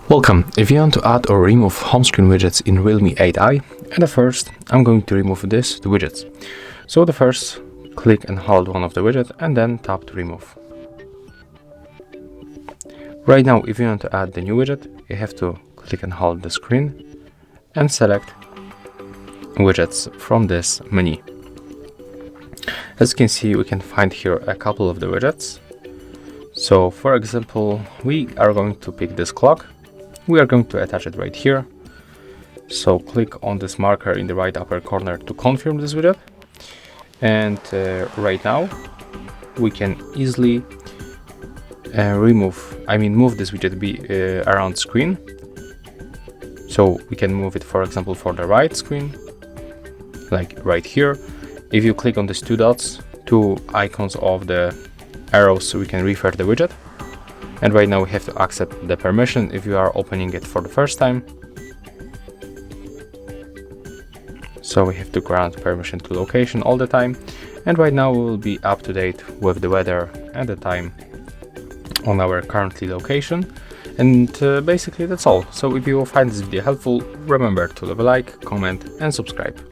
Welcome. If you want to add or remove home screen widgets in Realme 8i, and first I'm going to remove the widgets. So the first, click and hold one of the widgets and then tap to remove. Right now, if you want to add the new widget, you have to click and hold the screen and select widgets from this menu. As you can see, we can find here a couple of the widgets. So for example, we are going to pick this clock. We are going to attach it right here. So click on this marker in the right upper corner to confirm this widget. And right now we can easily move this widget around screen. So we can move it, for example, for the right screen, like right here. If you click on these two dots, two icons of the arrows, we can refer the widget. And right now we have to accept the permission if you are opening it for the first time. So we have to grant permission to location all the time. And right now we will be up to date with the weather and the time on our currently location. And basically that's all. So if you will find this video helpful, remember to leave a like, comment and subscribe.